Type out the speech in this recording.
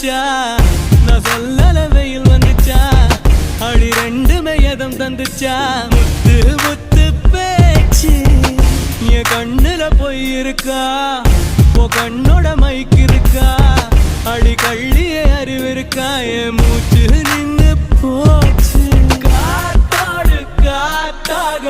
வந்துச்சா நான் சொல்லல வெயில் வந்துச்சா அடி ரெண்டுமே எதம் தந்துச்சா முத்து முத்து பேச்சு என் கண்ணுல போய் இருக்கா உன் கண்ணோட மைக்கு இருக்கா அடி கள்ளியே அறிவு இருக்கா என் மூச்சு நின்னு போச்சு காத்தாடு காத்தாக